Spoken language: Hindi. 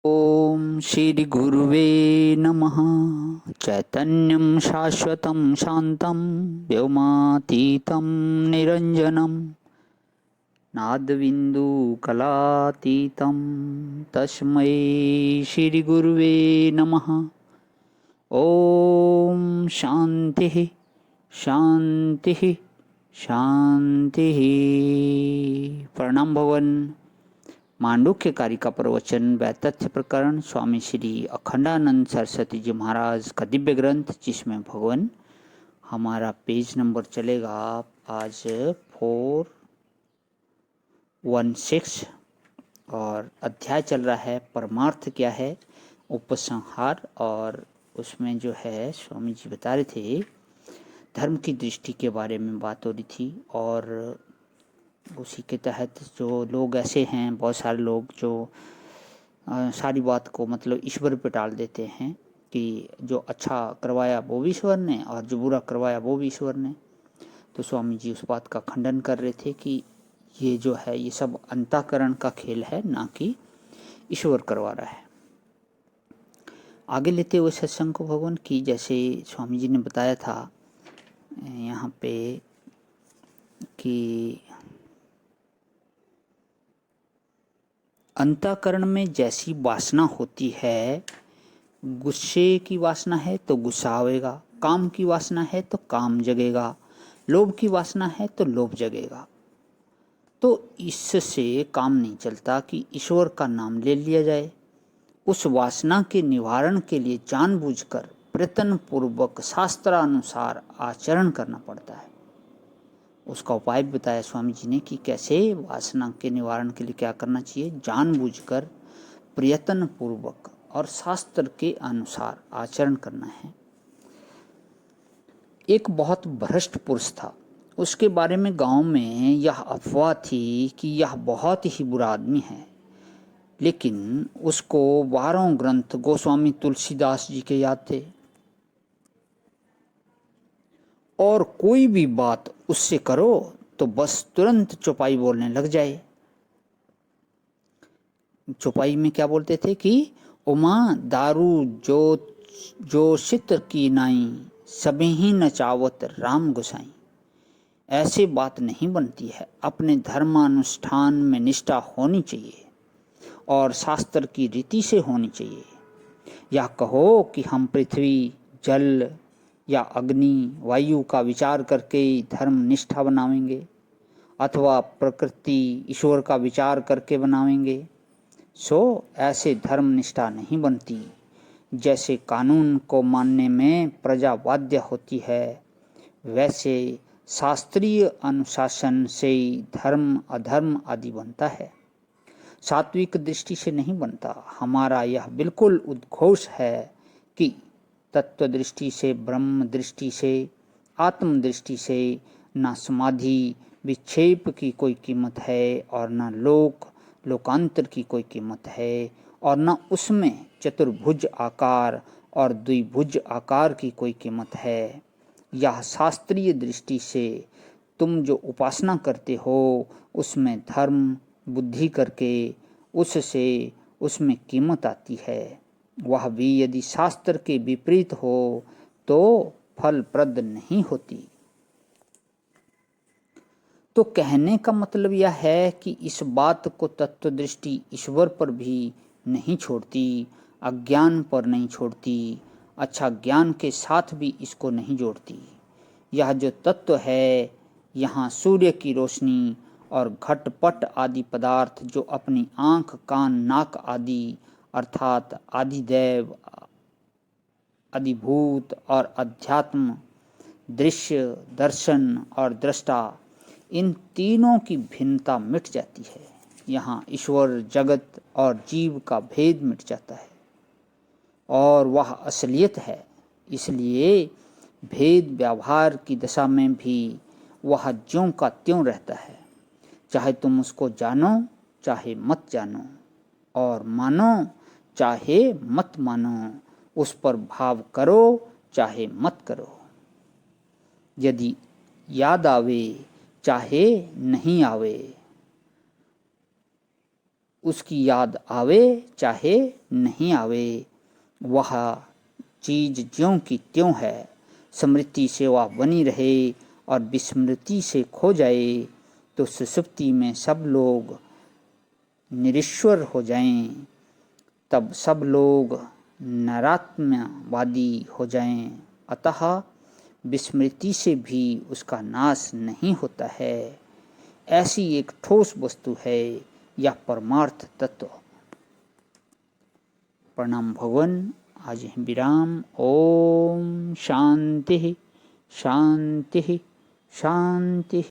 ओम श्री गुरुवे नमः। चैतन्यं शाश्वतं शान्तं व्योमातीतं निरञ्जनं नादबिन्दुकलातीतं तस्मै श्री गुरुवे नमः। ओम शान्तिः शान्तिः शान्तिः। प्रणाम भवन। मांडुक्य कारिका प्रवचन वैतथ्य प्रकरण स्वामी श्री अखंडानंद सरस्वती जी महाराज का दिव्य ग्रंथ, जिसमें भगवान हमारा पेज नंबर चलेगा आज 416 और अध्याय चल रहा है परमार्थ क्या है, उपसंहार। और उसमें जो है स्वामी जी बता रहे थे धर्म की दृष्टि के बारे में बात हो रही थी। और उसी के तहत जो लोग ऐसे हैं, बहुत सारे लोग जो सारी बात को मतलब ईश्वर पे टाल देते हैं कि जो अच्छा करवाया वो भी ईश्वर ने और जो बुरा करवाया वो भी ईश्वर ने। तो स्वामी जी उस बात का खंडन कर रहे थे कि ये जो है ये सब अंतःकरण का खेल है, ना कि ईश्वर करवा रहा है। आगे लेते हुए सत्संग को भगवान की, जैसे स्वामी जी ने बताया था यहाँ पे कि अंतःकरण में जैसी वासना होती है, गुस्से की वासना है तो गुस्सा आवेगा, काम की वासना है तो काम जगेगा, लोभ की वासना है तो लोभ जगेगा। तो इससे काम नहीं चलता कि ईश्वर का नाम ले लिया जाए। उस वासना के निवारण के लिए जानबूझकर प्रयत्न पूर्वक शास्त्रानुसार आचरण करना पड़ता है। उसका उपाय बताया स्वामी जी ने कि कैसे वासना के निवारण के लिए क्या करना चाहिए। जानबूझकर प्रयत्न पूर्वक और शास्त्र के अनुसार आचरण करना है। एक बहुत भ्रष्ट पुरुष था, उसके बारे में गांव में यह अफवाह थी कि यह बहुत ही बुरा आदमी है, लेकिन उसको 12 ग्रंथ गोस्वामी तुलसीदास जी के याद थे और कोई भी बात उससे करो तो बस तुरंत चौपाई बोलने लग जाए। चौपाई में क्या बोलते थे कि उमा दारू जो जोशित की नाई, सभी ही नचावत राम गोसाई। ऐसे बात नहीं बनती है। अपने धर्मानुष्ठान में निष्ठा होनी चाहिए और शास्त्र की रीति से होनी चाहिए। यह कहो कि हम पृथ्वी, जल या अग्नि, वायु का विचार करके धर्म निष्ठा बनावेंगे अथवा प्रकृति, ईश्वर का विचार करके बनावेंगे, सो ऐसे धर्म निष्ठा नहीं बनती। जैसे कानून को मानने में प्रजा बाध्य होती है, वैसे शास्त्रीय अनुशासन से ही धर्म अधर्म आदि बनता है, सात्विक दृष्टि से नहीं बनता। हमारा यह बिल्कुल उद्घोष है कि तत्व दृष्टि से, ब्रह्म दृष्टि से, आत्म दृष्टि से न समाधि विक्षेप की कोई कीमत है और न लोकांतर की कोई कीमत है और न उसमें चतुर्भुज आकार और द्विभुज आकार की कोई कीमत है। यह शास्त्रीय दृष्टि से तुम जो उपासना करते हो उसमें धर्म बुद्धि करके उससे उसमें कीमत आती है। वह भी यदि शास्त्र के विपरीत हो तो फलप्रद नहीं होती। तो कहने का मतलब यह है कि इस बात को तत्व दृष्टि ईश्वर पर भी नहीं छोड़ती, अज्ञान पर नहीं छोड़ती, अच्छा ज्ञान के साथ भी इसको नहीं जोड़ती। यह जो तत्व है, यहाँ सूर्य की रोशनी और घटपट आदि पदार्थ जो अपनी आँख, कान, नाक आदि अर्थात आदिदेव, अधिभूत और अध्यात्म, दृश्य, दर्शन और दृष्टा, इन तीनों की भिन्नता मिट जाती है। यहाँ ईश्वर, जगत और जीव का भेद मिट जाता है और वह असलियत है। इसलिए भेद व्यवहार की दशा में भी वह ज्यों का त्यों रहता है, चाहे तुम उसको जानो चाहे मत जानो, और मानो चाहे मत मानो, उस पर भाव करो चाहे मत करो। यदि याद आवे चाहे नहीं आवे, उसकी याद आवे चाहे नहीं आवे, वह चीज़ ज्यों की त्यों है। स्मृति से वह बनी रहे और विस्मृति से खो जाए तो सुसुप्ति में सब लोग निरीश्वर हो जाएं, तब सब लोग नरात्मवादी हो जाएं। अतः विस्मृति से भी उसका नाश नहीं होता है। ऐसी एक ठोस वस्तु है यह परमार्थ तत्व। प्रणाम भगवान। आज विराम। ओम शांति शांति शांति।